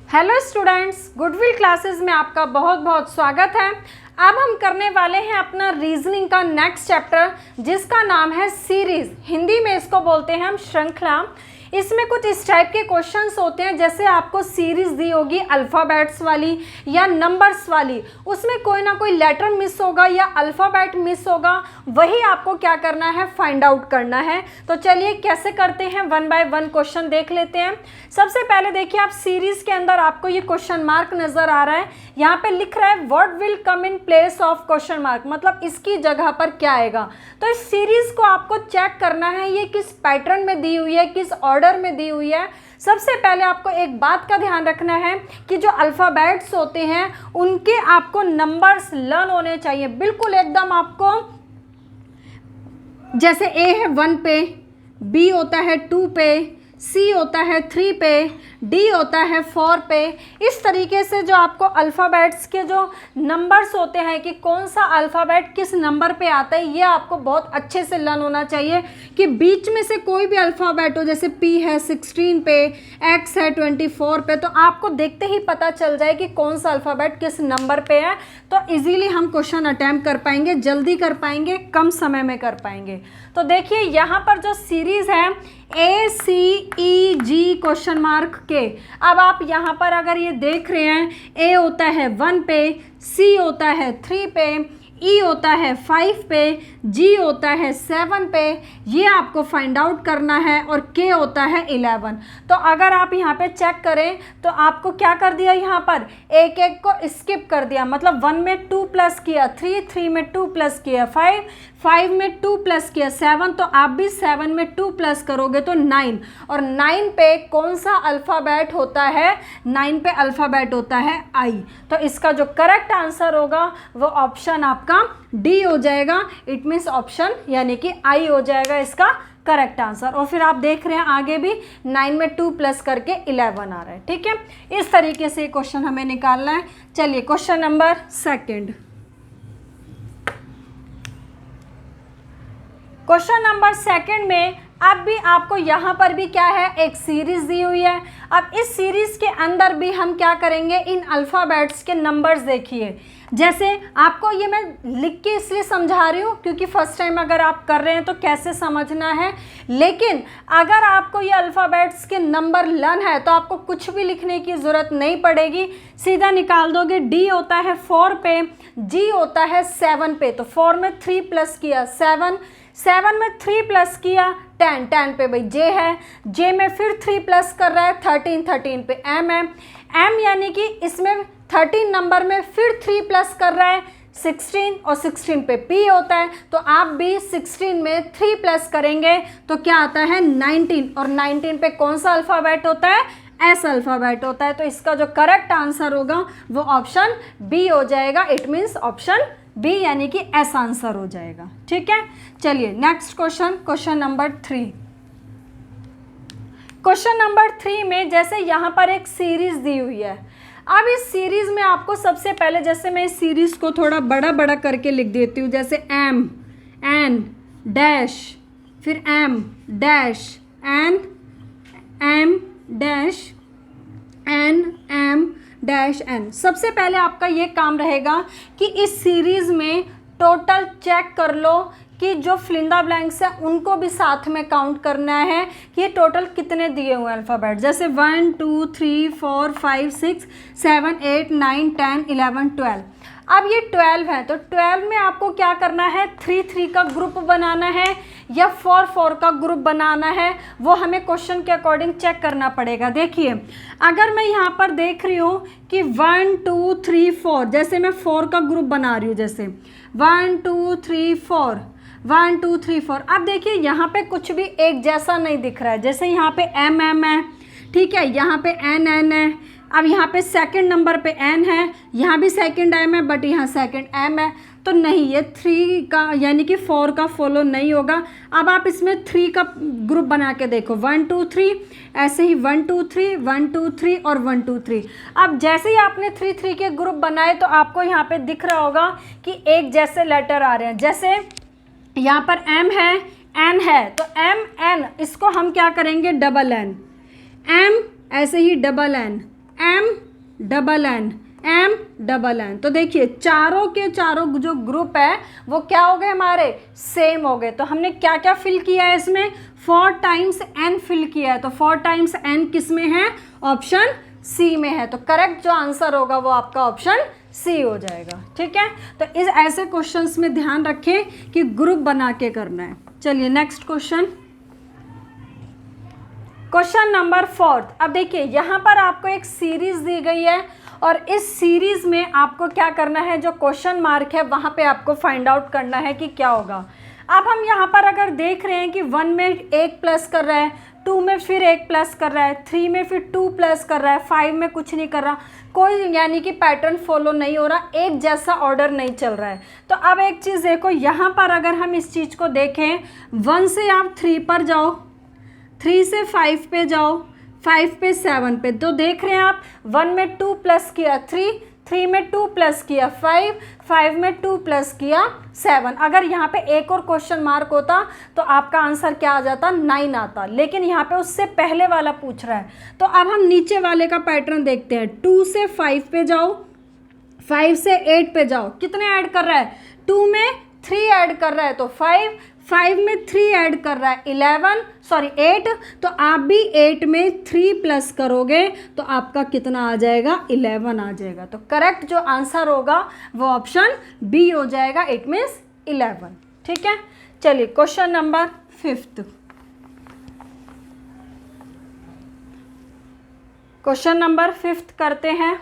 Hello students, goodwill classes में आपका बहुत बहुत स्वागत है। अब हम करने वाले हैं अपना रीजनिंग का नेक्स्ट चैप्टर, जिसका नाम है सीरीज। हिंदी में इसको बोलते हैं हम श्रृंखला। इसमें कुछ इस टाइप के क्वेश्चंस होते हैं, जैसे आपको सीरीज दी होगी अल्फ़ाबेट्स वाली या नंबर्स वाली, उसमें कोई ना कोई लेटर मिस होगा या अल्फ़ाबेट मिस होगा, वही आपको क्या करना है, फाइंड आउट करना है। तो चलिए कैसे करते हैं, वन बाय वन क्वेश्चन देख लेते हैं। सबसे पहले देखिए, आप सीरीज के अंदर आपको ये क्वेश्चन मार्क नजर आ रहा है, यहाँ पे लिख रहा है what will come in place of question mark, मतलब इसकी जगह पर क्या आएगा। तो इस सीरीज को आपको चेक करना है, ये किस पैटर्न में दी हुई है, किस ऑर्डर में दी हुई है। सबसे पहले आपको एक बात का ध्यान रखना है कि जो अल्फ़ाबेट्स होते हैं उनके आपको नंबर्स लर्न होने चाहिए, बिल्कुल एकदम आपको। जैसे ए है 1 पे, बी होता है 2 पे, सी होता है 3 पे, डी होता है 4 पे। इस तरीके से जो आपको अल्फ़ाबेट्स के जो नंबर्स होते हैं कि कौन सा अल्फ़ाबेट किस नंबर पे आता है, ये आपको बहुत अच्छे से लर्न होना चाहिए कि बीच में से कोई भी अल्फ़ाबेट हो, जैसे पी है 16 पे, एक्स है 24 पे, तो आपको देखते ही पता चल जाए कि कौन सा अल्फ़ाबेट किस नंबर पे है। तो इजीली हम क्वेश्चन अटैम्प्ट कर पाएंगे, जल्दी कर पाएंगे, कम समय में कर पाएंगे। तो देखिए यहाँ पर जो सीरीज़ है ACEG क्वेश्चन मार्क के, अब आप यहाँ पर अगर ये देख रहे हैं, ए होता है 1 पे, सी होता है 3 पे, ई होता है 5 पे, जी होता है 7 पे, ये आपको फाइंड आउट करना है, और के होता है 11। तो अगर आप यहाँ पे चेक करें तो आपको क्या कर दिया, यहाँ पर एक एक को स्किप कर दिया, मतलब 1 में 2 प्लस किया, 3 में 2 प्लस किया, 5 में 2 प्लस किया, 7, तो आप भी 7 में 2 प्लस करोगे तो 9। और 9 पे कौन सा अल्फ़ाबेट होता है, 9 पे अल्फ़ाबेट होता है आई। तो इसका जो करेक्ट आंसर होगा वो ऑप्शन आपका डी हो जाएगा। इट मीन्स ऑप्शन यानी कि आई हो जाएगा इसका करेक्ट आंसर। और फिर आप देख रहे हैं आगे भी 9 में 2 प्लस करके 11 आ रहा है। ठीक है, इस तरीके से क्वेश्चन हमें निकालना है। चलिए question number second. Question number second में अब भी आपको यहाँ पर भी क्या है, एक सीरीज दी हुई है। अब इस सीरीज के अंदर भी हम क्या करेंगे, इन अल्फ़ाबेट्स के नंबर्स देखिए। जैसे आपको ये मैं लिख के इसलिए समझा रही हूँ क्योंकि फर्स्ट टाइम अगर आप कर रहे हैं तो कैसे समझना है, लेकिन अगर आपको ये अल्फ़ाबेट्स के नंबर लर्न है तो आपको कुछ भी लिखने की ज़रूरत नहीं पड़ेगी, सीधा निकाल दोगे। डी होता है 4 पे, जी होता है 7 पे, तो 4 में 3 प्लस किया 7 में 3 प्लस किया 10 पे भाई जे है, जे में फिर 3 प्लस कर रहा है 13 पे एम है, एम यानी कि इसमें 13 नंबर में फिर 3 प्लस कर रहा है 16, और 16 पे पी होता है। तो आप भी 16 में 3 प्लस करेंगे तो क्या आता है 19, और 19 पे कौन सा अल्फ़ाबेट होता है, एस अल्फ़ाबेट होता है। तो इसका जो करेक्ट आंसर होगा वो ऑप्शन बी हो जाएगा। इट मीन्स ऑप्शन बी यानी कि एस आंसर हो जाएगा। ठीक है, चलिए next question, question number 3। Question number 3 में जैसे यहाँ पर एक सीरीज दी हुई है। अब इस सीरीज में आपको सबसे पहले, जैसे मैं इस सीरीज को थोड़ा बड़ा बड़ा करके लिख देती हूँ, जैसे एम एन डैश, फिर M dash N, M dash N, M dash N. सबसे पहले आपका ये काम रहेगा कि इस सीरीज़ में टोटल चेक कर लो कि जो फिलिंदा ब्लैंक्स है उनको भी साथ में काउंट करना है कि ये टोटल कितने दिए हुए अल्फ़ाबेट। जैसे 1 2 3 4 5 6 7 8 9 10 11 12। अब ये 12 है, तो 12 में आपको क्या करना है, 3 3 का ग्रुप बनाना है या 4 4 का ग्रुप बनाना है, वो हमें क्वेश्चन के अकॉर्डिंग चेक करना पड़ेगा। देखिए अगर मैं यहाँ पर देख रही हूँ कि 1 2 3 4, जैसे मैं 4 का ग्रुप बना रही हूँ, जैसे 1 2 3 4 1 2 3 4। अब देखिए यहाँ पे कुछ भी एक जैसा नहीं दिख रहा है, जैसे यहाँ पे एम एम है, ठीक है, यहाँ पे एन एन है, अब यहाँ पे सेकंड नंबर पे एन है, यहाँ भी सेकंड एम है, बट यहाँ सेकंड एम है, तो नहीं, ये 3 का यानी कि 4 का फॉलो नहीं होगा। अब आप इसमें 3 का ग्रुप बना के देखो, 1 2 3, ऐसे ही 1 2 3 1 2 3 और 1 2 3। अब जैसे ही आपने 3 3 के ग्रुप बनाए तो आपको यहाँ पे दिख रहा होगा कि एक जैसे लेटर आ रहे हैं। जैसे यहाँ पर एम है, एन है, तो एम एन, इसको हम क्या करेंगे, डबल एन, एम ऐसे ही double N, M double N, M double N. तो देखिए चारों के चारों जो ग्रुप है वो क्या हो गए हमारे, सेम हो गए। तो हमने क्या क्या फिल किया है इसमें, 4 टाइम्स एन फिल किया है। तो 4 टाइम्स एन किस में है, ऑप्शन सी में है। तो करेक्ट जो आंसर होगा वो आपका ऑप्शन सी हो जाएगा। ठीक है, तो इस ऐसे क्वेश्चंस में ध्यान रखें कि ग्रुप बना के करना है। चलिए नेक्स्ट क्वेश्चन, क्वेश्चन नंबर 4। अब देखिए यहाँ पर आपको एक सीरीज दी गई है और इस सीरीज में आपको क्या करना है, जो क्वेश्चन मार्क है वहाँ पे आपको फाइंड आउट करना है कि क्या होगा। अब हम यहाँ पर अगर देख रहे हैं कि 1 में 1 प्लस कर रहा है, 2 में फिर 1 प्लस कर रहा है, 3 में फिर 2 प्लस कर रहा है, 5 में कुछ नहीं कर रहा, कोई यानी कि पैटर्न फॉलो नहीं हो रहा, एक जैसा ऑर्डर नहीं चल रहा है। तो अब एक चीज़ देखो, यहाँ पर अगर हम इस चीज़ को देखें, 1 से आप 3 पर जाओ, 3 से 5 पे जाओ, 5 पे 7 पे, तो देख रहे हैं आप 1 में 2 प्लस किया 3, 3 में 2 प्लस किया 5, 5 में 2 प्लस किया 7। अगर यहाँ पे एक और क्वेश्चन मार्क होता तो आपका आंसर क्या आ जाता, 9 आता, लेकिन यहाँ पे उससे पहले वाला पूछ रहा है। तो अब हम नीचे वाले का पैटर्न देखते हैं। 2 से 5 पे जाओ, 5 से 8 पे जाओ, कितने ऐड कर रहा है, 2 में 3 ऐड कर रहा है तो 5, 5 में 3 ऐड कर रहा है 8, तो आप भी 8 में 3 प्लस करोगे तो आपका कितना आ जाएगा, 11 आ जाएगा। तो करेक्ट जो आंसर होगा वो ऑप्शन बी हो जाएगा, इट मीन्स 11। ठीक है, चलिए क्वेश्चन नंबर 5, क्वेश्चन नंबर 5 करते हैं।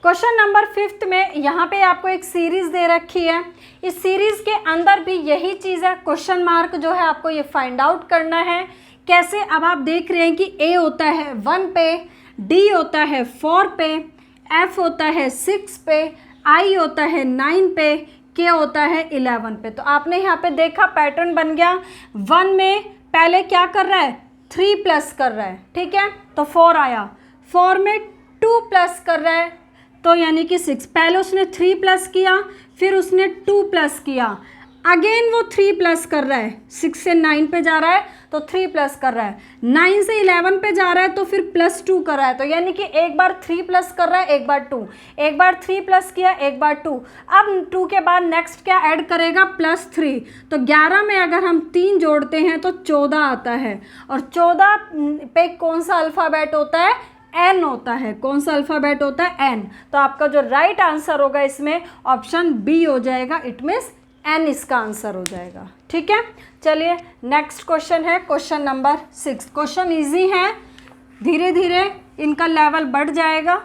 क्वेश्चन नंबर 5 में यहाँ पे आपको एक सीरीज दे रखी है, इस सीरीज के अंदर भी यही चीज़ है, क्वेश्चन मार्क जो है आपको ये फाइंड आउट करना है। कैसे, अब आप देख रहे हैं कि ए होता है 1 पे, डी होता है 4 पे, एफ होता है 6 पे, आई होता है 9 पे, के होता है 11 पे। तो आपने यहाँ पे देखा पैटर्न बन गया, 1 में पहले क्या कर रहा है, 3 प्लस कर रहा है, ठीक है, तो 4 आया, 4 में 2 प्लस कर रहा है तो यानी कि 6, पहले उसने 3 प्लस किया, फिर उसने 2 प्लस किया, अगेन वो 3 प्लस कर रहा है, 6 से 9 पे जा रहा है तो 3 प्लस कर रहा है, 9 से 11 पे जा रहा है तो फिर +2 कर रहा है। तो यानी कि एक बार 3 प्लस कर रहा है, एक बार 2, एक बार 3 प्लस किया, एक बार 2, अब 2 के बाद नेक्स्ट क्या ऐड करेगा, +3। तो 11 में अगर हम 3 जोड़ते हैं तो 14 आता है, और 14 पे कौन सा अल्फ़ाबेट होता है, एन होता है। कौन सा अल्फ़ाबेट होता है, एन। तो आपका जो राइट आंसर होगा इसमें ऑप्शन बी हो जाएगा, इट मीन्स एन इसका आंसर हो जाएगा। ठीक है, चलिए नेक्स्ट क्वेश्चन है क्वेश्चन नंबर 6। क्वेश्चन इजी है, धीरे धीरे इनका लेवल बढ़ जाएगा।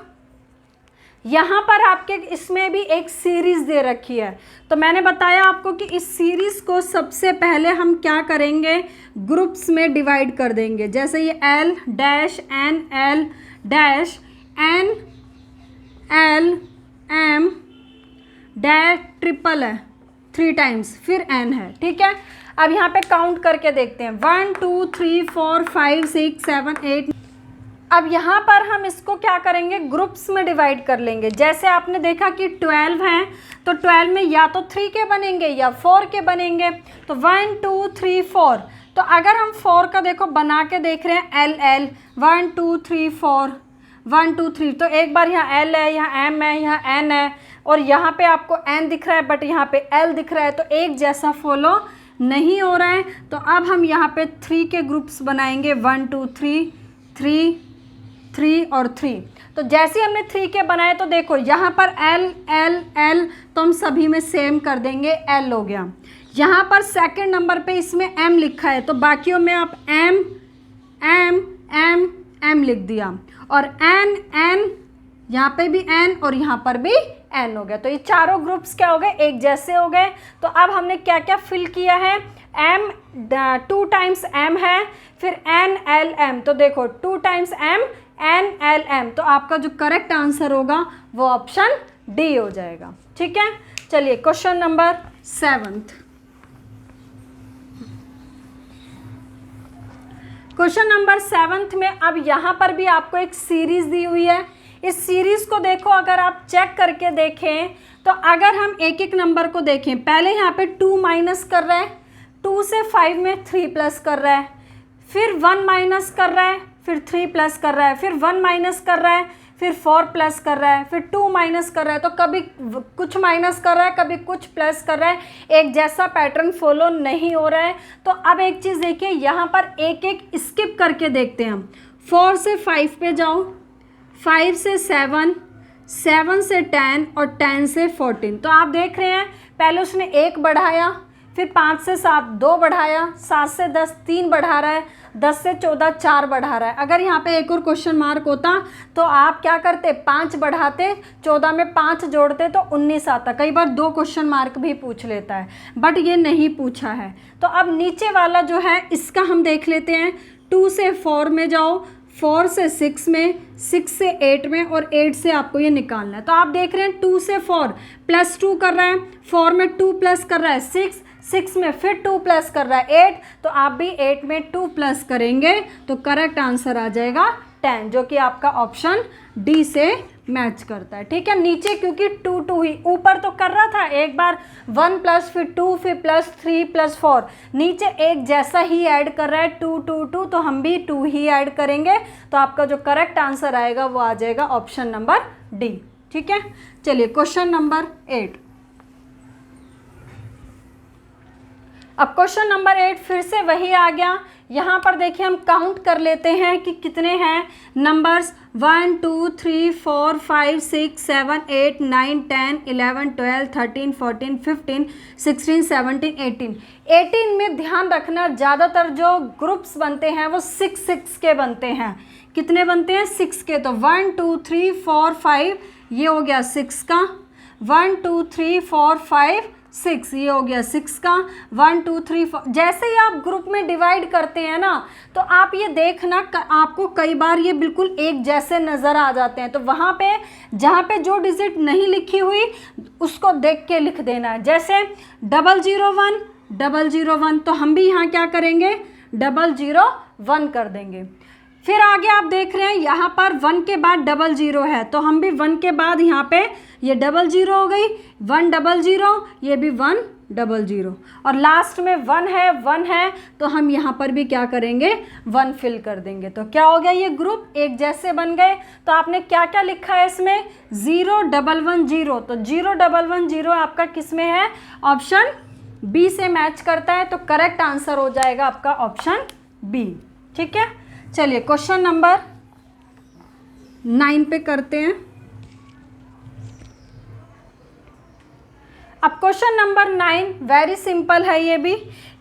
यहाँ पर आपके इसमें भी एक सीरीज़ दे रखी है, तो मैंने बताया आपको कि इस सीरीज़ को सबसे पहले हम क्या करेंगे, ग्रुप्स में डिवाइड कर देंगे। जैसे ये L dash N L dash N L M dash triple है 3 टाइम्स, फिर एन है। ठीक है, अब यहाँ पे काउंट करके देखते हैं, 1 2 3 4 5 6 7 8। अब यहाँ पर हम इसको क्या करेंगे, ग्रुप्स में डिवाइड कर लेंगे। जैसे आपने देखा कि 12 हैं तो 12 में या तो 3 के बनेंगे या 4 के बनेंगे। तो 1 2 3 4, तो अगर हम 4 का देखो बना के देख रहे हैं, एल एल 1 2 3 4 1 2 3, तो एक बार यहाँ एल है, यहाँ एम है, यहाँ एन है, और यहाँ पे आपको एन दिख रहा है बट यहाँ पे एल दिख रहा है, तो एक जैसा फॉलो नहीं हो रहा है। तो अब हम यहाँ पे 3 के ग्रुप्स बनाएंगे, 1 2 3 3 3 और 3। तो जैसे हमने 3 के बनाए तो देखो यहाँ पर एल एल एल, तो हम सभी में सेम कर देंगे, एल हो गया। यहाँ पर सेकंड नंबर पे इसमें एम लिखा है तो बाकियों में आप एम एम एम एम लिख दिया, और एन एन, यहाँ पे भी एन और यहाँ पर भी एन हो गया। तो ये चारों ग्रुप्स क्या हो गए, एक जैसे हो गए। तो अब हमने क्या क्या फिल किया है, एम 2 टाइम्स एम है, फिर एन एल एम, तो देखो 2 times M N L M, तो आपका जो करेक्ट आंसर होगा वो ऑप्शन डी हो जाएगा। ठीक है, चलिए क्वेश्चन नंबर 7। क्वेश्चन नंबर 7 में अब यहाँ पर भी आपको एक सीरीज दी हुई है। इस सीरीज को देखो, अगर आप चेक करके देखें तो अगर हम एक एक नंबर को देखें, पहले यहाँ पे 2 माइनस कर रहा है, 2 से 5 में 3 प्लस कर रहा है, फिर 1 माइनस कर रहा है, फिर 3 प्लस कर रहा है, फिर 1 माइनस कर रहा है, फिर 4 प्लस कर रहा है, फिर 2 माइनस कर रहा है। तो कभी कुछ माइनस कर रहा है, कभी कुछ प्लस कर रहा है, एक जैसा पैटर्न फॉलो नहीं हो रहा है। तो अब एक चीज़ देखिए, यहाँ पर एक एक स्किप करके देखते हैं हम। 4 से 5 पे जाओ, 5 से 7, 7 से 10 और 10 से 14। तो आप देख रहे हैं पहले उसने 1 बढ़ाया, फिर 5 से 7 2 बढ़ाया, 7 से 10 3 बढ़ा रहा है, 10 से 14 4 बढ़ा रहा है। अगर यहाँ पे एक और क्वेश्चन मार्क होता तो आप क्या करते, 5 बढ़ाते, 14 में 5 जोड़ते तो 19 आता। कई बार 2 क्वेश्चन मार्क भी पूछ लेता है, बट ये नहीं पूछा है। तो अब नीचे वाला जो है इसका हम देख लेते हैं। 2 से 4 में जाओ, 4 से 6 में, 6 से 8 में और 8 से आपको ये निकालना है। तो आप देख रहे हैं 2 से 4 प्लस 2 कर रहा है, 4 में 2 प्लस कर रहा है 6, 6 में फिर 2 प्लस कर रहा है 8। तो आप भी 8 में 2 प्लस करेंगे तो करेक्ट आंसर आ जाएगा 10, जो कि आपका ऑप्शन डी से मैच करता है। ठीक है, नीचे क्योंकि 2 2 ही, ऊपर तो कर रहा था एक बार 1 प्लस फिर 2 फिर प्लस 3 प्लस 4, नीचे एक जैसा ही ऐड कर रहा है 2 2 2, तो हम भी 2 ही ऐड करेंगे। तो आपका जो करेक्ट आंसर आएगा वो आ जाएगा ऑप्शन नंबर डी। ठीक है, चलिए क्वेश्चन नंबर 8। अब क्वेश्चन नंबर 8 फिर से वही आ गया। यहाँ पर देखिए हम काउंट कर लेते हैं कि कितने हैं नंबर्स। 1 2 3 4 5 6 7 8 9 10 11 12 13 14 15 16 17 18। 18 में ध्यान रखना, ज़्यादातर जो ग्रुप्स बनते हैं वो 6 6 के बनते हैं। कितने बनते हैं? 6 के। तो 1 2 3 4 5 ये हो गया 6 का, 1 2 3 4 5 6 ये हो गया 6 का, 1 2 3 4। जैसे ही आप ग्रुप में डिवाइड करते हैं ना, तो आप ये देखना आपको कई बार ये बिल्कुल एक जैसे नज़र आ जाते हैं। तो वहाँ पे जहाँ पे जो डिजिट नहीं लिखी हुई उसको देख के लिख देना है। जैसे 001 001, तो हम भी यहाँ क्या करेंगे 001 कर देंगे। फिर आगे आप देख रहे हैं यहाँ पर 1 के बाद 00 है, तो हम भी 1 के बाद यहाँ पे ये 00 हो गई, 100, ये भी 100 और लास्ट में 1 है तो हम यहाँ पर भी क्या करेंगे 1 फिल कर देंगे। तो क्या हो गया, ये ग्रुप एक जैसे बन गए। तो आपने क्या क्या लिखा है इसमें 0110, तो 0110 आपका किस में है, ऑप्शन बी से मैच करता है। तो करेक्ट आंसर हो जाएगा आपका ऑप्शन बी। ठीक है, चलिए क्वेश्चन नंबर 9 पे करते हैं। अब क्वेश्चन नंबर 9 वेरी सिंपल है ये भी।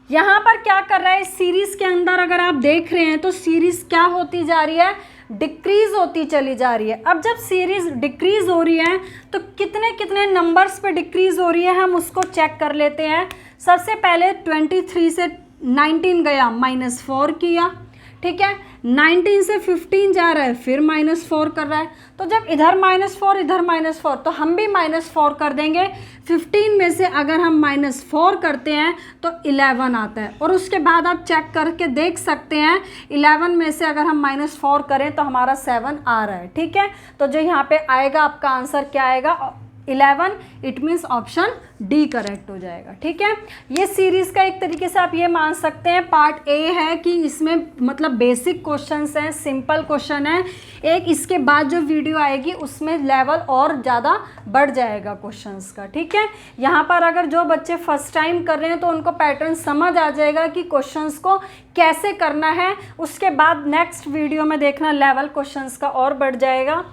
यहाँ पर क्या कर रहा है, सीरीज के अंदर अगर आप देख रहे हैं तो सीरीज क्या होती जा रही है, डिक्रीज होती चली जा रही है। अब जब सीरीज डिक्रीज हो रही है तो कितने कितने नंबर्स पे डिक्रीज हो रही है हम उसको चेक कर लेते हैं। सबसे पहले 23 से 19 गया, -4 किया। ठीक है, 19 से 15 जा रहा है, फिर -4 कर रहा है। तो जब इधर -4 इधर -4, तो हम भी -4 कर देंगे। 15 में से अगर हम -4 करते हैं तो 11 आता है। और उसके बाद आप चेक करके देख सकते हैं 11 में से अगर हम -4 करें तो हमारा 7 आ रहा है। ठीक है, तो जो यहाँ पे आएगा आपका आंसर क्या आएगा 11, it means option D correct हो जाएगा। ठीक है, ये सीरीज़ का एक तरीके से आप ये मान सकते हैं पार्ट ए है कि इसमें मतलब बेसिक क्वेश्चंस हैं, सिंपल क्वेश्चन है। एक इसके बाद जो वीडियो आएगी उसमें लेवल और ज़्यादा बढ़ जाएगा क्वेश्चंस का। ठीक है, यहाँ पर अगर जो बच्चे फर्स्ट टाइम कर रहे हैं तो उनको पैटर्न समझ आ जाएगा कि क्वेश्चंस को कैसे करना है। उसके बाद नेक्स्ट वीडियो में देखना लेवल क्वेश्चंस का और बढ़ जाएगा।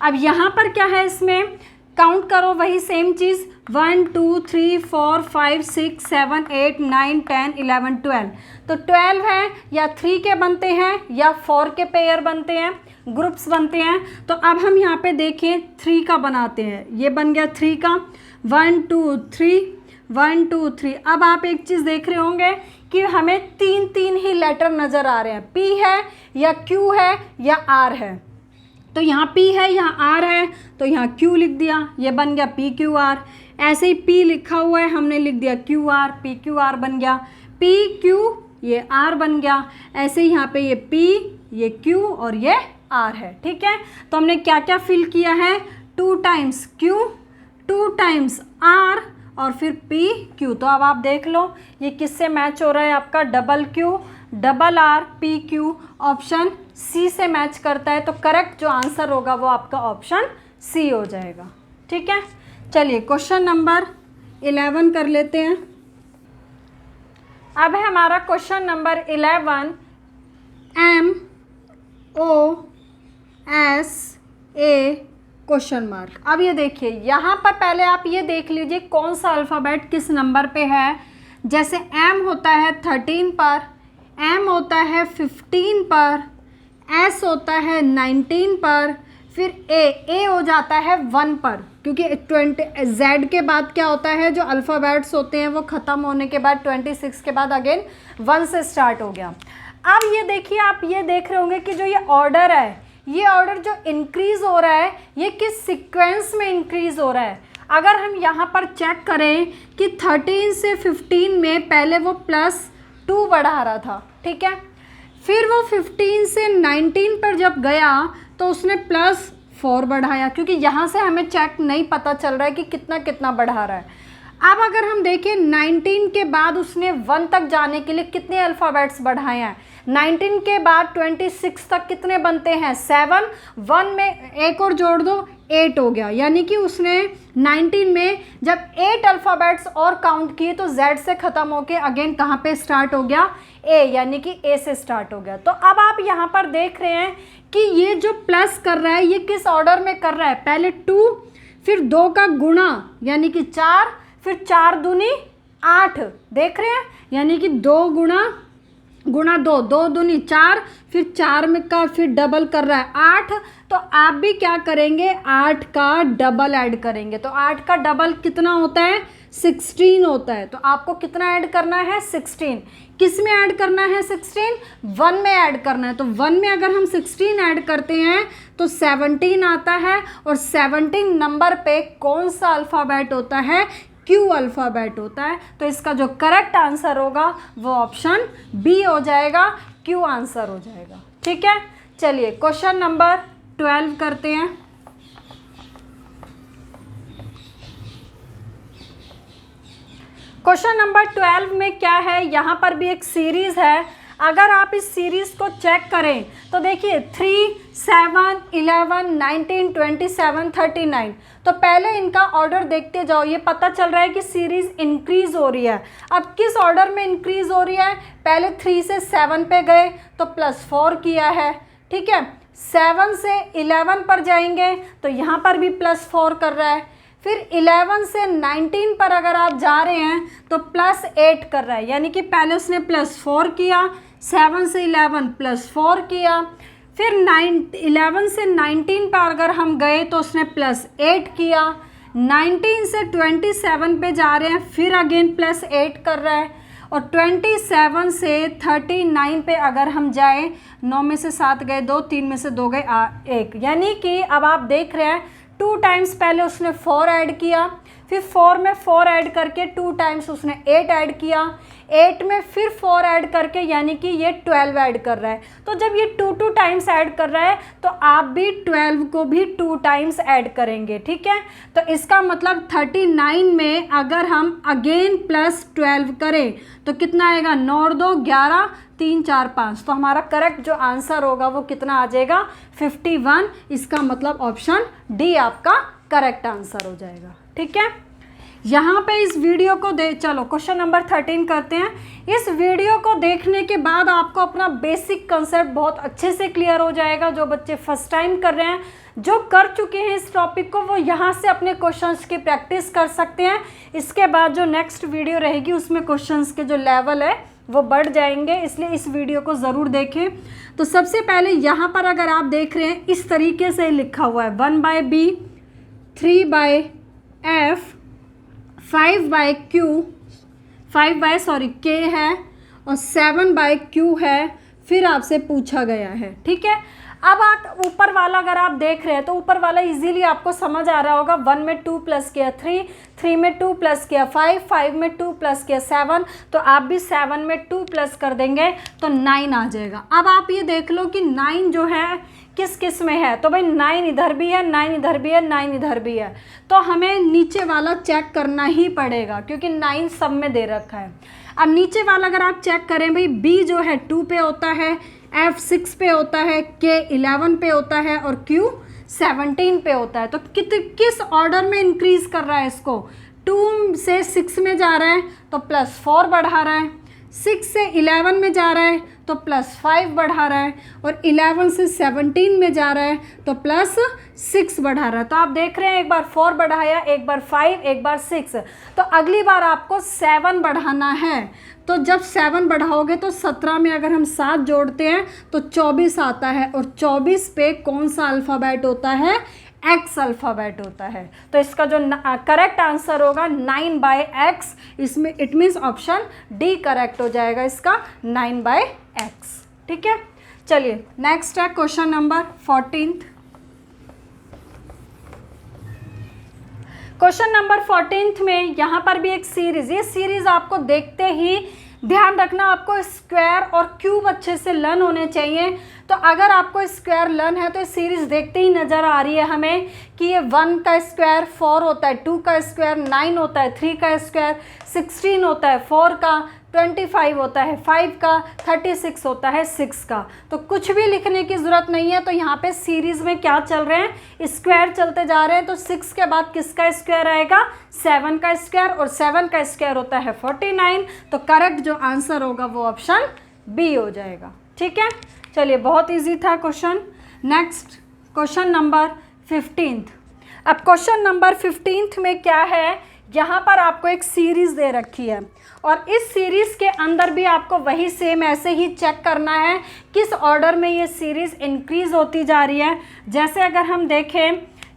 अब यहाँ पर क्या है, इसमें काउंट करो वही सेम चीज़ 1 2 3 4 5 6 7 8 9 10 11 12। तो 12 है या 3 के बनते हैं या 4 के पेयर बनते हैं, ग्रुप्स बनते हैं। तो अब हम यहाँ पे देखें 3 का बनाते हैं। ये बन गया 3 का, 1 2 3 1 2 3। अब आप एक चीज़ देख रहे होंगे कि हमें 3 ही लेटर नज़र आ रहे हैं, P है या Q है या R है। तो यहाँ P है, यहाँ R है, तो यहाँ Q लिख दिया, ये बन गया PQR। ऐसे ही P लिखा हुआ है, हमने लिख दिया QR, PQR बन गया। PQ ये R बन गया। ऐसे ही यहाँ पे ये P, ये Q और ये R है। ठीक है, तो हमने क्या क्या फिल किया है, 2 टाइम्स Q, 2 टाइम्स R और फिर PQ। तो अब आप देख लो ये किससे मैच हो रहा है, आपका double Q RRPQ option C से मैच करता है, तो करेक्ट जो आंसर होगा वो आपका ऑप्शन सी हो जाएगा। ठीक है, चलिए क्वेश्चन नंबर 11 कर लेते हैं। अब है हमारा question number 11, MOSA question mark. अब ये देखिए यहाँ पर पहले आप ये देख लीजिए कौन सा अल्फ़ाबेट किस नंबर पे है। जैसे M होता है 13 पर, M होता है 15 पर, S होता है 19 पर, फिर A हो जाता है 1 पर, क्योंकि 20 Z के बाद क्या होता है, जो अल्फ़ाबेट्स होते हैं वो ख़त्म होने के बाद 26 के बाद अगेन 1 से स्टार्ट हो गया। अब ये देखिए, आप ये देख रहे होंगे कि जो ये ऑर्डर है, ये ऑर्डर जो इंक्रीज़ हो रहा है ये किस सीक्वेंस में इंक्रीज़ हो रहा है। अगर हम यहाँ पर चेक करें कि 13 से 15 में पहले वो +2 बढ़ा रहा था, ठीक है, फिर वो 15 से 19 पर जब गया तो उसने +4 बढ़ाया, क्योंकि यहाँ से हमें चेक नहीं पता चल रहा है कि कितना कितना बढ़ा रहा है। अब अगर हम देखें 19 के बाद उसने 1 तक जाने के लिए कितने अल्फ़ाबेट्स बढ़ाए हैं। 19 के बाद 26 तक कितने बनते हैं, 7, 1 में एक और जोड़ दो 8 हो गया। यानी कि उसने 19 में जब 8 अल्फ़ाबेट्स और काउंट किए तो Z से ख़त्म होके अगेन कहाँ पे स्टार्ट हो गया, A, यानी कि A से स्टार्ट हो गया। तो अब आप यहाँ पर देख रहे हैं कि ये जो प्लस कर रहा है ये किस ऑर्डर में कर रहा है, पहले 2, फिर 2 का गुणा यानी कि 4, फिर 4 दूनी 8, देख रहे हैं, यानी कि 2 गुणा 2, 2 दूनी 4, फिर 4 में का फिर डबल कर रहा है 8। तो आप भी क्या करेंगे, 8 का डबल ऐड करेंगे। तो 8 का डबल कितना होता है, 16 होता है। तो आपको कितना ऐड करना है, 16। किस में ऐड करना है, 16, 1 में ऐड करना है। तो 1 में अगर हम 16 ऐड करते हैं तो 17 आता है, और 17 नंबर पे कौन सा अल्फ़ाबेट होता है, Q अल्फ़ाबेट होता है। तो इसका जो करेक्ट आंसर होगा वो ऑप्शन बी हो जाएगा, Q आंसर हो जाएगा। ठीक है, चलिए क्वेश्चन नंबर 12 करते हैं। क्वेश्चन नंबर 12 में क्या है, यहाँ पर भी एक सीरीज़ है। अगर आप इस सीरीज़ को चेक करें तो देखिए 3, 7, 11, 19, 27, 39। तो पहले इनका ऑर्डर देखते जाओ, ये पता चल रहा है कि सीरीज़ इंक्रीज़ हो रही है। अब किस ऑर्डर में इंक्रीज़ हो रही है, पहले 3 से 7 पे गए तो +4 किया है, ठीक है, 7 से 11 पर जाएंगे तो यहाँ पर भी +4 कर रहा है, फिर 11 से 19 पर अगर आप जा रहे हैं तो +8 कर रहा है। यानी कि पहले उसने +4 किया, 7 से 11 +4 किया, फिर 11 से 19 पर अगर हम गए तो उसने +8 किया, 19 से 27 पे जा रहे हैं फिर अगेन +8 कर रहा है, और 27 से 39 पे अगर हम जाए, 9 में से 7 गए 2, 3 में से 2 गए 1। यानी कि अब आप देख रहे हैं 2 टाइम्स पहले उसने 4 ऐड किया, फिर 4 में 4 ऐड करके 2 टाइम्स उसने 8 ऐड किया, 8 में फिर 4 ऐड करके यानी कि ये 12 ऐड कर रहा है। तो जब ये 2 टाइम्स ऐड कर रहा है तो आप भी 12 को भी 2 टाइम्स ऐड करेंगे, ठीक है। तो इसका मतलब 39 में अगर हम अगेन +12 करें तो कितना आएगा, 9 और 2 11, 3 4 5। तो हमारा करेक्ट जो आंसर होगा वो कितना आ जाएगा, 51। इसका मतलब ऑप्शन डी आपका करेक्ट आंसर हो जाएगा। ठीक है, यहाँ पे इस वीडियो को चलो क्वेश्चन नंबर 13 करते हैं। इस वीडियो को देखने के बाद आपको अपना बेसिक कंसेप्ट बहुत अच्छे से क्लियर हो जाएगा। जो बच्चे फर्स्ट टाइम कर रहे हैं, जो कर चुके हैं इस टॉपिक को, वो यहाँ से अपने क्वेश्चंस की प्रैक्टिस कर सकते हैं। इसके बाद जो नेक्स्ट वीडियो रहेगी उसमें क्वेश्चंस के जो लेवल है वो बढ़ जाएंगे, इसलिए इस वीडियो को ज़रूर देखें। तो सबसे पहले यहाँ पर अगर आप देख रहे हैं इस तरीके से लिखा हुआ है 1/B, 3/F, 5/Q, K है और 7/Q है, फिर आपसे पूछा गया है। ठीक है, अब आप ऊपर वाला अगर आप देख रहे हैं तो ऊपर वाला इजीली आपको समझ आ रहा होगा। 1 में 2 प्लस किया 3, 3 में 2 प्लस किया 5, 5 में 2 प्लस किया 7, तो आप भी 7 में 2 प्लस कर देंगे तो 9 आ जाएगा। अब आप ये देख लो कि 9 जो है किस किस में है, तो भाई 9 इधर भी है, 9 इधर भी है, 9 इधर भी है, तो हमें नीचे वाला चेक करना ही पड़ेगा क्योंकि 9 सब में दे रखा है। अब नीचे वाला अगर आप चेक करें भाई, बी जो है 2 पे होता है, एफ 6 पे होता है, के 11 पे होता है और क्यू 17 पे होता है। तो किस ऑर्डर में इंक्रीज कर रहा है इसको, 2 से 6 में जा रहा है तो +4 बढ़ा रहा है, 6 से 11 में जा रहा है तो +5 बढ़ा रहा है, और 11 से 17 में जा रहा है तो +6 बढ़ा रहा है। तो आप देख रहे हैं, एक बार 4 बढ़ाया, एक बार 5, एक बार 6, तो अगली बार आपको 7 बढ़ाना है। तो जब 7 बढ़ाओगे तो 17 में अगर हम 7 जोड़ते हैं तो 24 आता है, और 24 पे कौन सा अल्फ़ाबेट होता है, एक्स अल्फ़ाबेट होता है। तो इसका जो करेक्ट आंसर होगा 9/x, इसमें it means option D correct हो जाएगा इसका, 9/x। ठीक है, चलिए नेक्स्ट है क्वेश्चन नंबर 14। क्वेश्चन नंबर 14 में यहाँ पर भी एक सीरीज़, ये सीरीज़ आपको देखते ही ध्यान रखना, आपको स्क्वायर और क्यूब अच्छे से लर्न होने चाहिए। तो अगर आपको स्क्वायर लर्न है तो सीरीज़ देखते ही नज़र आ रही है हमें कि ये 1 का स्क्वायर 4 होता है, 2 का स्क्वायर 9 होता है, 3 का स्क्वायर 16 होता है, 4 का 25 होता है, 5 का 36 होता है, 6 का। तो कुछ भी लिखने की ज़रूरत नहीं है। तो यहाँ पे सीरीज़ में क्या चल रहे हैं, स्क्वायर चलते जा रहे हैं। तो 6 के बाद किसका स्क्वायर आएगा, 7 का स्क्वायर, और 7 का स्क्वायर होता है 49। तो करेक्ट जो आंसर होगा वो ऑप्शन बी हो जाएगा। ठीक है, चलिए बहुत इजी था क्वेश्चन। Next question number 15। अब क्वेश्चन नंबर 15 में क्या है, यहाँ पर आपको एक सीरीज़ दे रखी है, और इस सीरीज़ के अंदर भी आपको वही सेम ऐसे ही चेक करना है किस ऑर्डर में ये सीरीज़ इंक्रीज़ होती जा रही है। जैसे अगर हम देखें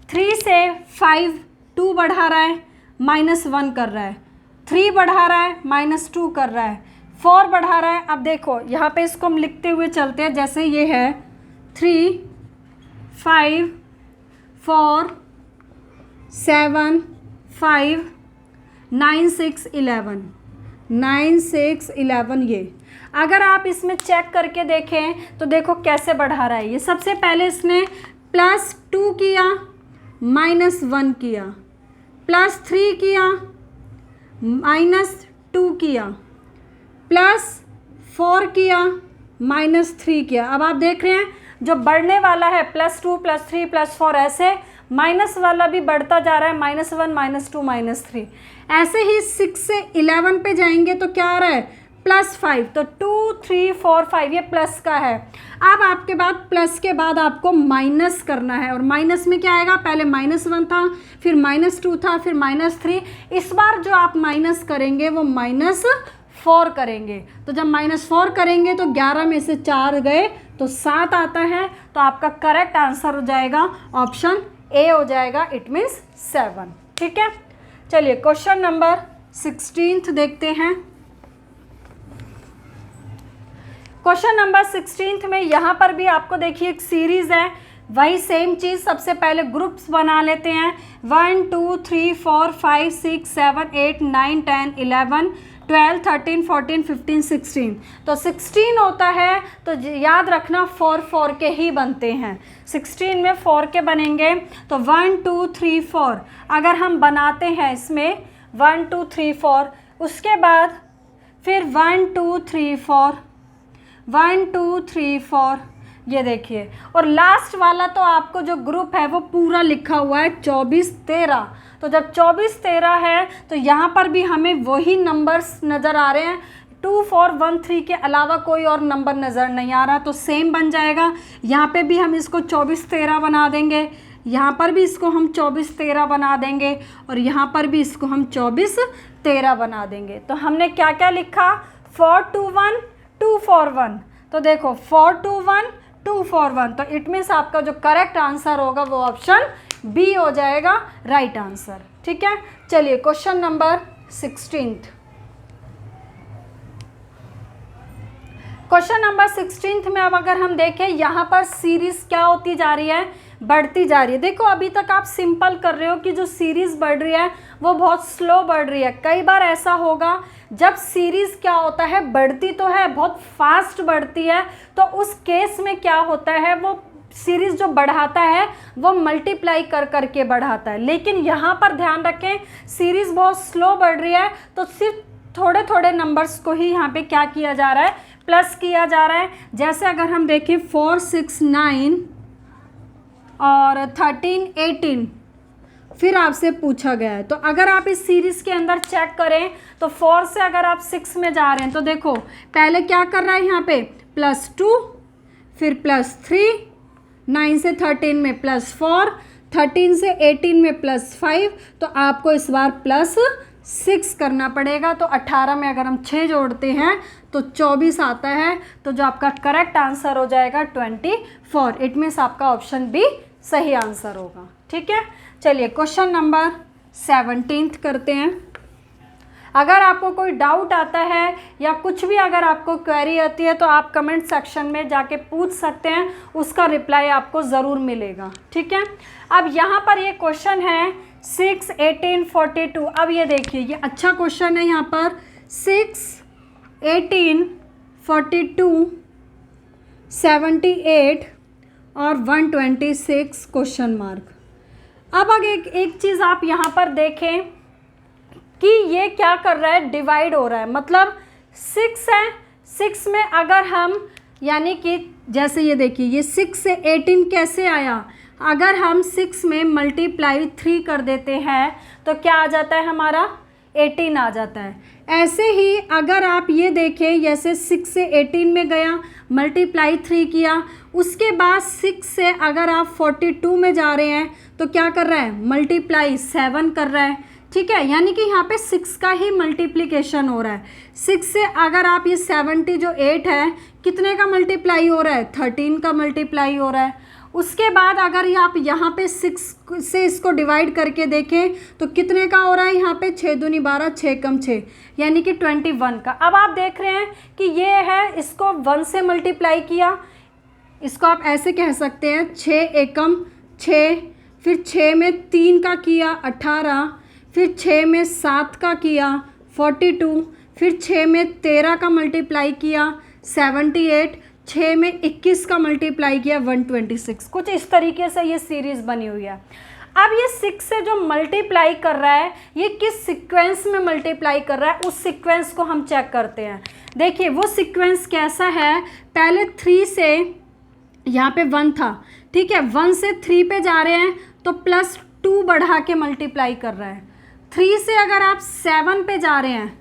3 से 5 2 बढ़ा रहा है, -1 कर रहा है, 3 बढ़ा रहा है, -2 कर रहा है, 4 बढ़ा रहा है। अब देखो यहाँ पे इसको हम लिखते हुए चलते हैं, जैसे ये है 3 5 4 7 5 9 6 11 9 6 11। ये अगर आप इसमें चेक करके देखें तो देखो कैसे बढ़ा रहा है। ये सबसे पहले इसने +2 किया, -1 किया, +3 किया, -2 किया, +4 किया, -3 किया। अब आप देख रहे हैं जो बढ़ने वाला है +2 +3 +4, ऐसे माइनस वाला भी बढ़ता जा रहा है, -1 -2 -3। ऐसे ही 6 से 11 पे जाएंगे तो क्या आ रहा है, +5। तो 2 3 4 5 ये प्लस का है। अब आपके बाद प्लस के बाद आपको माइनस करना है, और माइनस में क्या आएगा, पहले -1 था, फिर -2 था, फिर -3। इस बार जो आप माइनस करेंगे वो -4 करेंगे। तो जब -4 करेंगे तो 11 में से 4 गए तो 7 आता है। तो आपका करेक्ट आंसर हो जाएगा ऑप्शन ए हो जाएगा, इट मीन्स 7। ठीक है, चलिए क्वेश्चन नंबर 16 देखते हैं। क्वेश्चन नंबर 16 में यहाँ पर भी आपको देखिए एक सीरीज़ है, वही सेम चीज़। सबसे पहले ग्रुप्स बना लेते हैं, 1 2 3 4 5 6 7 8 9 10 11 12 13 14 15 16। तो 16 होता है तो याद रखना 4 4 के ही बनते हैं। 16 में 4 के बनेंगे। तो 1 2 3 4 अगर हम बनाते हैं इसमें 1 2 3 4, उसके बाद फिर 1 2 3 4 1 2 3 4, ये देखिए। और लास्ट वाला तो आपको जो ग्रुप है वो पूरा लिखा हुआ है 24 13। तो जब 24 13 है तो यहाँ पर भी हमें वही नंबर्स नज़र आ रहे हैं, 2 4 1 3 के अलावा कोई और नंबर नज़र नहीं आ रहा। तो सेम बन जाएगा। यहाँ पे भी हम इसको 24 13 बना देंगे, यहाँ पर भी इसको हम 24 13 बना देंगे, और यहाँ पर भी इसको हम 24 13 बना देंगे। तो हमने क्या क्या लिखा, 4 2 1 2 4 1। तो देखो 4 2 1 2 4 1। तो इट मीन्स आपका जो करेक्ट आंसर होगा वो ऑप्शन बी हो जाएगा, राइट आंसर। ठीक है, चलिए क्वेश्चन नंबर 16। क्वेश्चन नंबर 16 में अब अगर हम देखें यहाँ पर सीरीज़ क्या होती जा रही है, बढ़ती जा रही है। देखो अभी तक आप सिंपल कर रहे हो कि जो सीरीज़ बढ़ रही है वो बहुत स्लो बढ़ रही है। कई बार ऐसा होगा जब सीरीज़ क्या होता है, बढ़ती तो है, बहुत फास्ट बढ़ती है, तो उस केस में क्या होता है, वो सीरीज़ जो बढ़ाता है वो मल्टीप्लाई कर करके बढ़ाता है। लेकिन यहाँ पर ध्यान रखें सीरीज़ बहुत स्लो बढ़ रही है, तो सिर्फ थोड़े थोड़े नंबर्स को ही यहाँ पे क्या किया जा रहा है, प्लस किया जा रहा है। जैसे अगर हम देखें 4, 6, 9 और 13, 18 फिर आपसे पूछा गया है, तो अगर आप इस सीरीज़ के अंदर चेक करें तो 4 से अगर आप 6 में जा रहे हैं तो देखो पहले क्या कर रहा है यहाँ पे +2, फिर +3, 9 से 13 में +4, 13 से 18 में +5, तो आपको इस बार +6 करना पड़ेगा। तो 18 में अगर हम 6 जोड़ते हैं तो 24 आता है, तो जो आपका करेक्ट आंसर हो जाएगा 24। इट मीन्स आपका ऑप्शन बी सही आंसर होगा। ठीक है, चलिए क्वेश्चन नंबर 17 करते हैं। अगर आपको कोई डाउट आता है या कुछ भी अगर आपको क्वेरी आती है तो आप कमेंट सेक्शन में जाके पूछ सकते हैं, उसका रिप्लाई आपको ज़रूर मिलेगा। ठीक है, अब यहाँ पर ये क्वेश्चन है 6, 18, 42। अब ये देखिए ये अच्छा क्वेश्चन है। यहाँ पर 6, 18, 42, 78 और 126 क्वेश्चन मार्क। अब अगर एक चीज़ आप यहाँ पर देखें कि ये क्या कर रहा है, डिवाइड हो रहा है। मतलब 6 है, 6 में अगर हम यानी कि जैसे ये देखिए ये 6 से 18 कैसे आया, अगर हम 6 में मल्टीप्लाई 3 कर देते हैं तो क्या आ जाता है हमारा 18 आ जाता है। ऐसे ही अगर आप ये देखें जैसे 6 से 18 में गया, मल्टीप्लाई 3 किया, उसके बाद 6 से अगर आप 42 में जा रहे हैं तो क्या कर रहा है, मल्टीप्लाई 7 कर रहा है। ठीक है, यानी कि यहाँ पे 6 का ही मल्टीप्लिकेशन हो रहा है। 6 से अगर आप ये 70 जो 8 है कितने का मल्टीप्लाई हो रहा है, 13 का मल्टीप्लाई हो रहा है। उसके बाद अगर आप यहाँ पे 6 से इसको डिवाइड करके देखें तो कितने का हो रहा है, यहाँ पे 6 दूनी 12, 6 कम 6 यानी कि 21 का। अब आप देख रहे हैं कि ये है, इसको 1 से मल्टीप्लाई किया, इसको आप ऐसे कह सकते हैं 6 एकम 6, फिर 6 में 3 का किया 18, फिर 6 में 7 का किया 42, फिर 6 में 13 का मल्टीप्लाई किया 78, 6 में 21 का मल्टीप्लाई किया 126। कुछ इस तरीके से ये सीरीज़ बनी हुई है। अब ये 6 से जो मल्टीप्लाई कर रहा है ये किस सीक्वेंस में मल्टीप्लाई कर रहा है, उस सीक्वेंस को हम चेक करते हैं। देखिए वो सीक्वेंस कैसा है, पहले 3 से यहाँ पे 1 था, ठीक है, 1 से 3 पे जा रहे हैं तो +2 बढ़ा के मल्टीप्लाई कर रहा है। 3 से अगर आप 7 पे जा रहे हैं,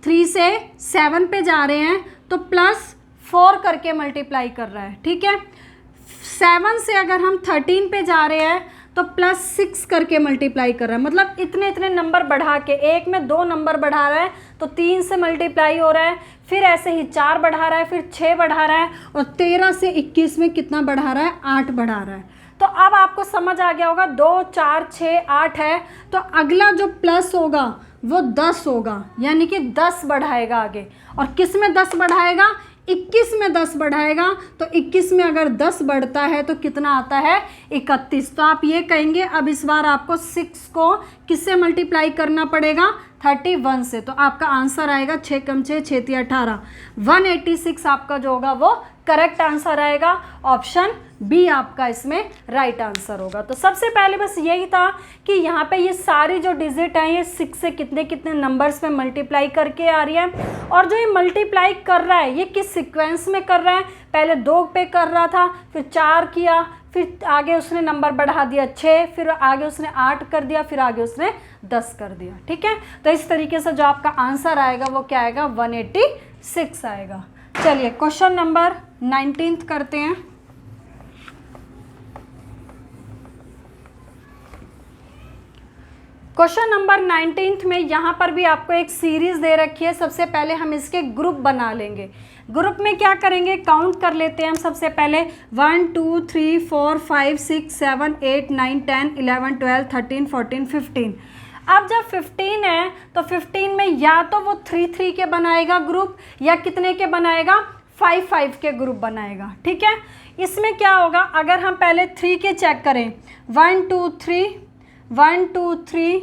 3 से 7 पे जा रहे हैं तो +4 करके मल्टीप्लाई कर रहा है। ठीक है, 7 से अगर हम 13 पे जा रहे हैं तो +6 करके मल्टीप्लाई कर रहा है। मतलब इतने इतने नंबर बढ़ा के, एक में 2 नंबर बढ़ा रहा है तो 3 से मल्टीप्लाई हो रहा है, फिर ऐसे ही 4 बढ़ा रहा है, फिर 6 बढ़ा रहा है, और 13 से 21 में कितना बढ़ा रहा है, 8 बढ़ा रहा है। तो अब आपको समझ आ गया होगा 2, 4, 6, 8 है, तो अगला जो प्लस होगा वो 10 होगा, यानी कि 10 बढ़ाएगा आगे। और किस में 10 बढ़ाएगा, 21 में 10 बढ़ाएगा। तो 21 में अगर 10 बढ़ता है तो कितना आता है, 31। तो आप ये कहेंगे अब इस बार आपको 6 को किससे मल्टीप्लाई करना पड़ेगा, 31 से। तो आपका आंसर आएगा 6 कम 6, 6 × 18, 186 आपका जो होगा वो करेक्ट आंसर आएगा। ऑप्शन बी आपका इसमें राइट आंसर होगा। तो सबसे पहले बस यही था कि यहाँ पे ये सारी जो डिजिट हैं ये 6 से कितने कितने नंबर्स में मल्टीप्लाई करके आ रही है, और जो ये मल्टीप्लाई कर रहा है ये किस सीक्वेंस में कर रहा है। पहले 2 पे कर रहा था, फिर 4 किया, फिर आगे उसने नंबर बढ़ा दिया 6, फिर आगे उसने 8 कर दिया, फिर आगे उसने 10 कर दिया। ठीक है, तो इस तरीके से जो आपका आंसर आएगा वो क्या आएगा, 186 आएगा। चलिए क्वेश्चन नंबर 19 करते हैं। क्वेश्चन नंबर 19 में यहाँ पर भी आपको एक सीरीज़ दे रखी है। सबसे पहले हम इसके ग्रुप बना लेंगे। ग्रुप में क्या करेंगे, काउंट कर लेते हैं हम सबसे पहले 1 2 3 4 5 6 7 8 9 10 11 12 13 14 15। अब जब 15 है तो 15 में या तो वो 3 3 के बनाएगा ग्रुप, या कितने के बनाएगा, 5 5 के ग्रुप बनाएगा। ठीक है, इसमें क्या होगा, अगर हम पहले 3 के चेक करें, 1 2 3 1 2 3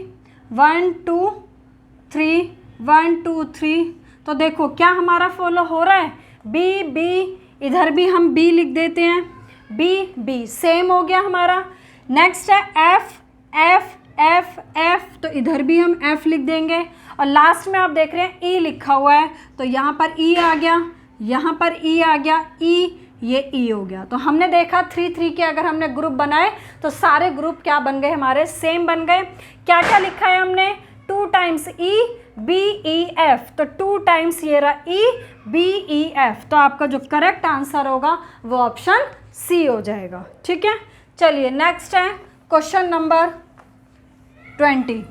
1 2 3 1 2 3, तो देखो क्या हमारा फॉलो हो रहा है, बी बी, इधर भी हम बी लिख देते हैं, बी बी सेम हो गया हमारा। नेक्स्ट है एफ एफ एफ एफ, तो इधर भी हम एफ लिख देंगे। और लास्ट में आप देख रहे हैं ई लिखा हुआ है, तो यहाँ पर ई आ गया, यहाँ पर ई आ गया, ई, ये ई हो गया। तो हमने देखा 3 3 के अगर हमने ग्रुप बनाए तो सारे ग्रुप क्या बन गए, हमारे सेम बन गए। क्या क्या लिखा है हमने, 2 times E B E F, तो 2 टाइम्स ये रहा ई बी ई एफ, तो आपका जो करेक्ट आंसर होगा वो ऑप्शन सी हो जाएगा। ठीक है, चलिए नेक्स्ट है क्वेश्चन नंबर 20।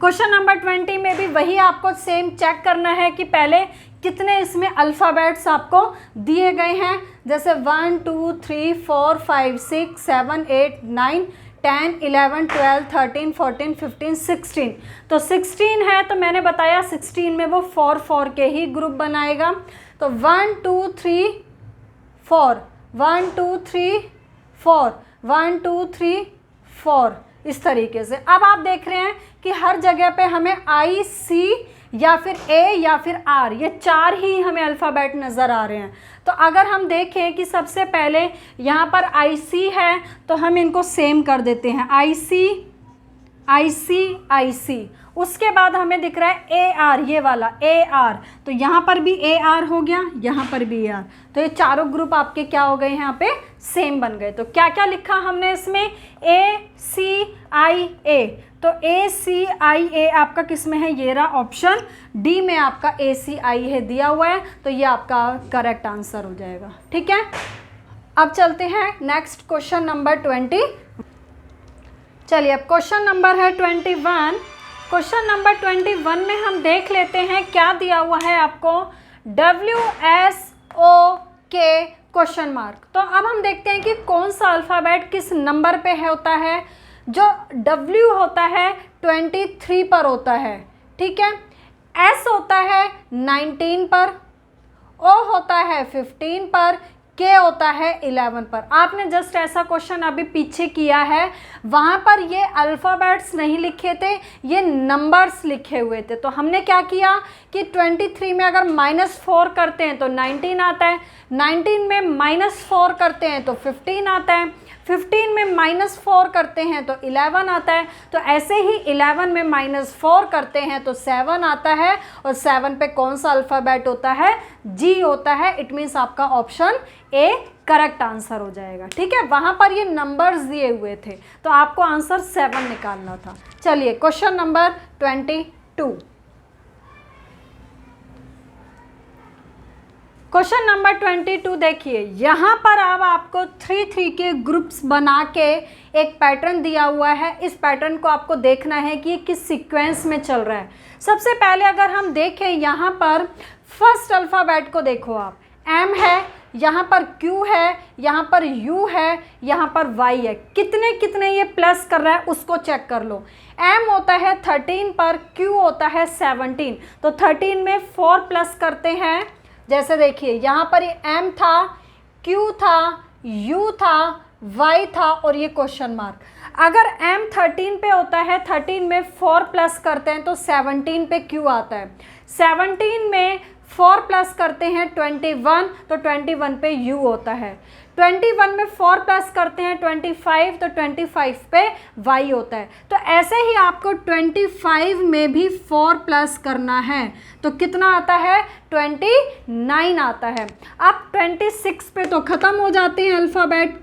क्वेश्चन नंबर 20 में भी वही आपको सेम चेक करना है कि पहले कितने इसमें अल्फ़ाबेट्स आपको दिए गए हैं, जैसे 1 2 3 4 5 6 7 8 9 10 11 12 13 14 15 16, तो 16 है, तो मैंने बताया 16 में वो 4 4 के ही ग्रुप बनाएगा। तो 1 2 3 4 1 2 3 4 1 2 3 4 इस तरीके से। अब आप देख रहे हैं कि हर जगह पे हमें आई सी या फिर ए या फिर आर, ये 4 ही हमें अल्फ़ाबेट नज़र आ रहे हैं। तो अगर हम देखें कि सबसे पहले यहाँ पर आई सी है तो हम इनको सेम कर देते हैं, आई सी आई सी आई सी। उसके बाद हमें दिख रहा है ए आर, ये वाला ए आर, तो यहाँ पर भी ए आर हो गया, यहाँ पर भी ए आर, तो ये चारों ग्रुप आपके क्या हो गए हैं, यहाँ पे सेम बन गए। तो क्या क्या लिखा हमने इसमें, ए सी आई ए, तो ए सी आई ए आपका किस में है, ये रहा ऑप्शन डी में आपका ए सी आई है दिया हुआ है, तो ये आपका करेक्ट आंसर हो जाएगा। ठीक है, अब चलते हैं नेक्स्ट क्वेश्चन नंबर 20। चलिए अब क्वेश्चन नंबर है 21। क्वेश्चन नंबर 21 में हम देख लेते हैं क्या दिया हुआ है आपको, WSOK क्वेश्चन मार्क। तो अब हम देखते हैं कि कौन सा अल्फ़ाबेट किस नंबर पे होता है। जो W होता है 23 पर होता है, ठीक है, S होता है 19 पर, O होता है 15 पर, K होता है 11 पर। आपने जस्ट ऐसा क्वेश्चन अभी पीछे किया है, वहाँ पर ये अल्फ़ाबेट्स नहीं लिखे थे, ये नंबर्स लिखे हुए थे। तो हमने क्या किया कि 23 में अगर -4 करते हैं तो 19 आता है, 19 में -4 करते हैं तो 15 आता है, 15 में -4 करते हैं तो 11 आता है, तो ऐसे ही 11 में -4 करते हैं तो 7 आता है, और 7 पे कौन सा अल्फ़ाबेट होता है, जी होता है। इट मीन्स आपका ऑप्शन ए करेक्ट आंसर हो जाएगा। ठीक है, वहाँ पर ये नंबर्स दिए हुए थे तो आपको आंसर 7 निकालना था। चलिए क्वेश्चन नंबर 22। क्वेश्चन नंबर 22 देखिए, यहाँ पर अब आपको 3 3 के ग्रुप्स बना के एक पैटर्न दिया हुआ है। इस पैटर्न को आपको देखना है कि ये किस सीक्वेंस में चल रहा है। सबसे पहले अगर हम देखें यहाँ पर फर्स्ट अल्फ़ाबेट को देखो आप, एम है, यहाँ पर क्यू है, यहाँ पर यू है, यहाँ पर वाई है। कितने कितने ये प्लस कर रहा है उसको चेक कर लो। एम होता है 13 पर, क्यू होता है 17, तो 13 में 4 प्लस करते हैं। जैसे देखिए यहाँ पर ये एम था, क्यू था, यू था, वाई था और ये क्वेश्चन मार्क। अगर एम 13 पे होता है, 13 में 4 प्लस करते हैं तो 17 पे क्यू आता है, 17 में 4 प्लस करते हैं 21, तो 21 पे यू होता है, 21 में 4 प्लस करते हैं 25, तो 25 पे वाई होता है। तो ऐसे ही आपको 25 में भी 4 प्लस करना है, तो कितना आता है, 29 आता है। अब 26 पे तो ख़त्म हो जाते हैं अल्फ़ाबेट,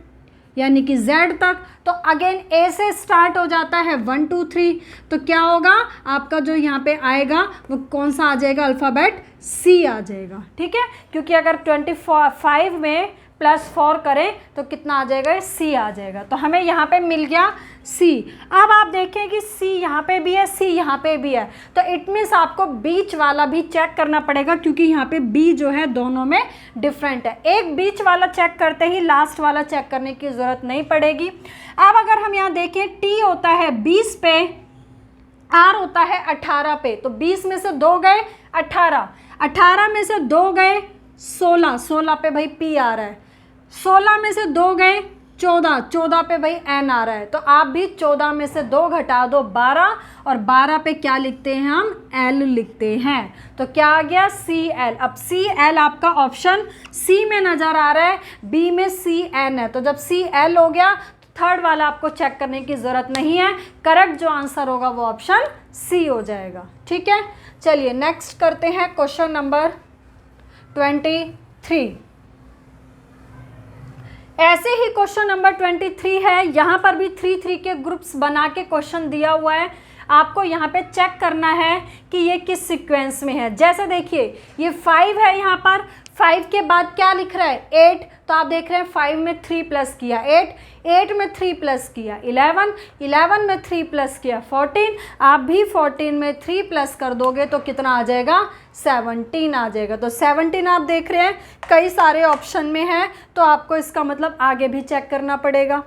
यानी कि Z तक, तो अगेन A से स्टार्ट हो जाता है 1 2 3, तो क्या होगा आपका जो यहाँ पे आएगा वो कौन सा आ जाएगा, अल्फ़ाबेट C आ जाएगा। ठीक है, क्योंकि अगर 25 में +4 करें तो कितना आ जाएगा, C आ जाएगा। तो हमें यहाँ पे मिल गया C। अब आप देखें कि C यहाँ पे भी है, C यहाँ पे भी है, तो इट मीन्स आपको बीच वाला भी चेक करना पड़ेगा, क्योंकि यहाँ पे B जो है दोनों में डिफरेंट है। एक बीच वाला चेक करते ही लास्ट वाला चेक करने की ज़रूरत नहीं पड़ेगी। अब अगर हम यहाँ देखें, T होता है 20 पे, R होता है 18 पे, तो 20 में से 2 गए 18, 18 में से 2 गए 16, 16 पे भाई P आ रहा है, 16 में से 2 गए 14, 14 पे भाई N आ रहा है, तो आप भी 14 में से 2 घटा दो 12, और 12 पे क्या लिखते हैं हम, L लिखते हैं, तो क्या आ गया CL। अब CL आपका ऑप्शन C में नज़र आ रहा है, B में CN है, तो जब CL हो गया थर्ड वाला आपको चेक करने की ज़रूरत नहीं है। करेक्ट जो आंसर होगा वो ऑप्शन सी हो जाएगा। ठीक है, चलिए नेक्स्ट करते हैं क्वेश्चन नंबर 23। ऐसे ही क्वेश्चन नंबर 23 है, यहाँ पर भी 3 के ग्रुप्स बना के क्वेश्चन दिया हुआ है। आपको यहाँ पे चेक करना है कि ये किस सीक्वेंस में है। जैसे देखिए ये 5 है, यहाँ पर 5 के बाद क्या लिख रहा है 8, तो आप देख रहे हैं 5 में 3 प्लस किया 8, 8 में 3 प्लस किया 11, 11 में 3 प्लस किया 14, आप भी 14 में 3 प्लस कर दोगे तो कितना आ जाएगा 17 आ जाएगा। तो 17 आप देख रहे हैं कई सारे ऑप्शन में है, तो आपको इसका मतलब आगे भी चेक करना पड़ेगा।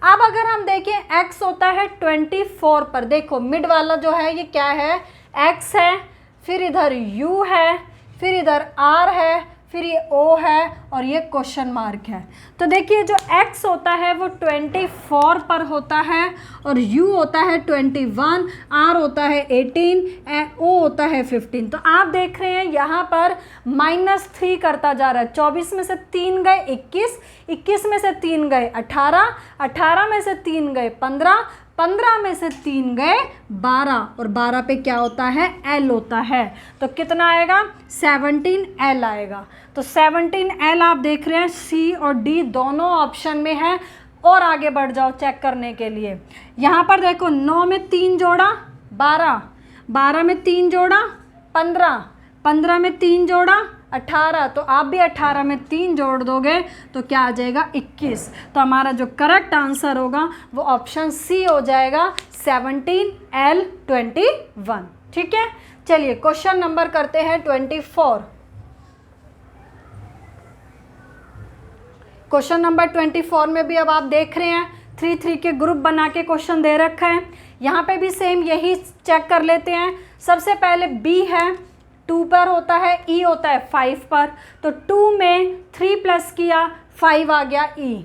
अब अगर हम देखें x होता है 24 पर, देखो मिड वाला जो है ये क्या है x है, फिर इधर u है, फिर इधर r है, फिर ये O है और ये क्वेश्चन मार्क है। तो देखिए जो x होता है वो 24 पर होता है और u होता है 21, r होता है 18, O होता है 15। तो आप देख रहे हैं यहाँ पर -3 करता जा रहा है। 24 में से 3 गए 21, 21 में से 3 गए 18, 18 में से 3 गए 15, 15 में से 3 गए 12 और 12 पे क्या होता है L होता है। तो कितना आएगा 17L आएगा। तो 17L आप देख रहे हैं C और D दोनों ऑप्शन में है। और आगे बढ़ जाओ चेक करने के लिए। यहाँ पर देखो 9 में 3 जोड़ा 12, 12 में 3 जोड़ा 15, 15 में 3 जोड़ा 18, तो आप भी 18 में 3 जोड़ दोगे तो क्या आ जाएगा 21। तो हमारा जो करेक्ट आंसर होगा वो ऑप्शन सी हो जाएगा 17L21। ठीक है, चलिए क्वेश्चन नंबर करते हैं 24। क्वेश्चन नंबर 24 में भी अब आप देख रहे हैं 3 के ग्रुप बना के क्वेश्चन दे रखा है। यहाँ पे भी सेम यही चेक कर लेते हैं। सबसे पहले B है 2 पर होता है, E होता है 5 पर, तो 2 में 3 प्लस किया 5 आ गया E।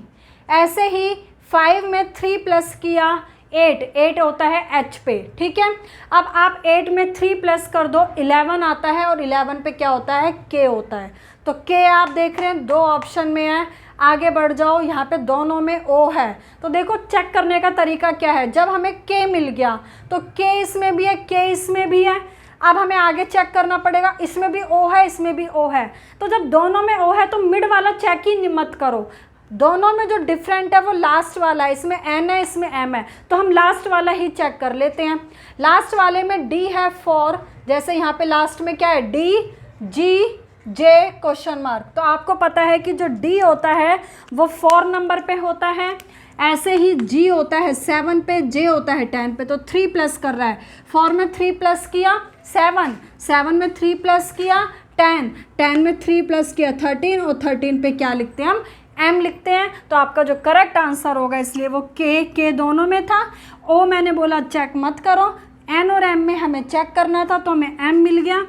ऐसे ही 5 में 3 प्लस किया 8, 8 होता है H पे। ठीक है, अब आप 8 में 3 प्लस कर दो 11 आता है और 11 पे क्या होता है K होता है। तो K आप देख रहे हैं 2 ऑप्शन में है। आगे बढ़ जाओ, यहाँ पे दोनों में O है। तो देखो चेक करने का तरीका क्या है, जब हमें K मिल गया तो K इसमें भी है, K इसमें भी है। अब हमें आगे चेक करना पड़ेगा, इसमें भी O है, इसमें भी O है। तो जब दोनों में O है तो मिड वाला चेक ही मत करो। दोनों में जो डिफरेंट है वो लास्ट वाला है, इसमें N है, इसमें M है, तो हम लास्ट वाला ही चेक कर लेते हैं। लास्ट वाले में D है 4, जैसे यहाँ पे लास्ट में क्या है D G J question mark. तो आपको पता है कि जो D होता है वो 4 नंबर पे होता है, ऐसे ही G होता है 7 पे, J होता है 10 पे। तो 3 प्लस कर रहा है, 4 में 3 प्लस किया 7, 7 में 3 प्लस किया 10, 10 में 3 प्लस किया 13 और 13 पे क्या लिखते हैं हम M लिखते हैं। तो आपका जो करेक्ट आंसर होगा, इसलिए वो K दोनों में था। O मैंने बोला चेक मत करो, N और M में हमें चेक करना था तो हमें M मिल गया।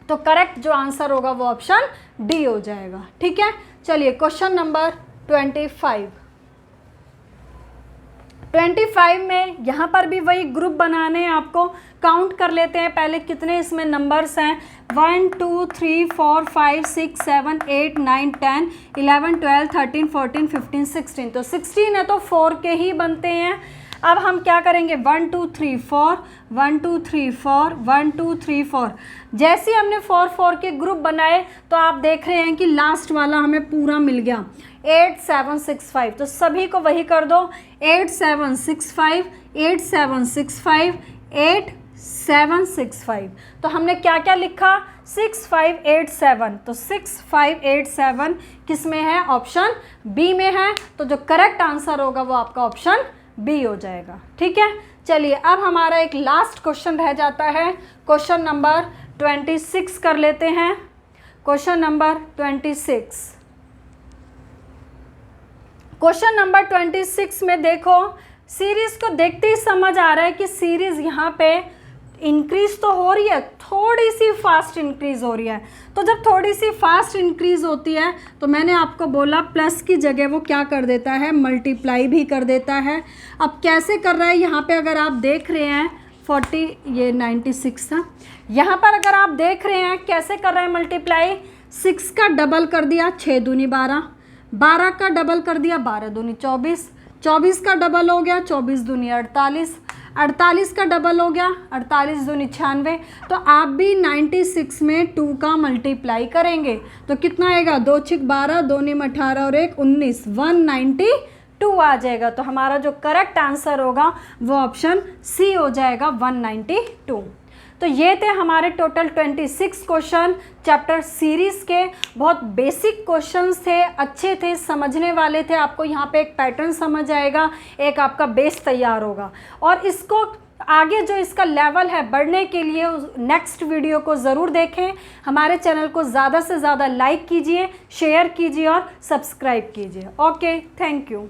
तो करेक्ट जो आंसर होगा वो ऑप्शन D हो जाएगा। ठीक है, चलिए क्वेश्चन नंबर 25। 25 में यहाँ पर भी वही ग्रुप बनाने हैं आपको। काउंट कर लेते हैं पहले कितने इसमें नंबर्स हैं। 1 2 3 4 5 6 7 8 9 10 11 12 13 14 15 16। तो 16 है तो 4 के ही बनते हैं। अब हम क्या करेंगे 1 2 3 4 1 2 3 4 1 2 3 4। जैसे ही हमने 4 4 के ग्रुप बनाए तो आप देख रहे हैं कि लास्ट वाला हमें पूरा मिल गया 8 7 6 5। तो सभी को वही कर दो 8 7 6 5 8 7 6 5 8 7 6 5। तो हमने क्या क्या लिखा 6 5 8 7। तो 6 5 8 7 किस में है ऑप्शन बी में है। तो जो करेक्ट आंसर होगा वो आपका ऑप्शन बी हो जाएगा। ठीक है, चलिए अब हमारा एक लास्ट क्वेश्चन रह जाता है। क्वेश्चन नंबर 26 कर लेते हैं। Question number 26। क्वेश्चन नंबर 26 में देखो, सीरीज को देखते ही समझ आ रहा है कि सीरीज यहाँ पे इंक्रीज तो हो रही है, थोड़ी सी फास्ट इंक्रीज हो रही है। तो जब थोड़ी सी फास्ट इंक्रीज होती है तो मैंने आपको बोला प्लस की जगह वो क्या कर देता है मल्टीप्लाई भी कर देता है। अब कैसे कर रहा है, यहाँ पे अगर आप देख रहे हैं 40 ये 96 था, यहाँ पर अगर आप देख रहे हैं कैसे कर रहा है मल्टीप्लाई। 6 का डबल कर दिया 6 दूनी 12, 12 का डबल कर दिया 12 दूनी 24, 24 का डबल हो गया 24 दूनी 48, 48 का डबल हो गया 48 दूनी 96। तो आप भी 96 में 2 का मल्टीप्लाई करेंगे तो कितना आएगा, 2 6 12, 2 निम 18 और 1 19, 192 आ जाएगा। तो हमारा जो करेक्ट आंसर होगा वो ऑप्शन सी हो जाएगा 192। तो ये थे हमारे टोटल 26 क्वेश्चन चैप्टर सीरीज़ के। बहुत बेसिक क्वेश्चंस थे, अच्छे थे, समझने वाले थे। आपको यहाँ पे एक पैटर्न समझ आएगा, एक आपका बेस तैयार होगा। और इसको आगे जो इसका लेवल है बढ़ने के लिए नेक्स्ट वीडियो को ज़रूर देखें। हमारे चैनल को ज़्यादा से ज़्यादा लाइक कीजिए, शेयर कीजिए और सब्सक्राइब कीजिए। Okay, thank you.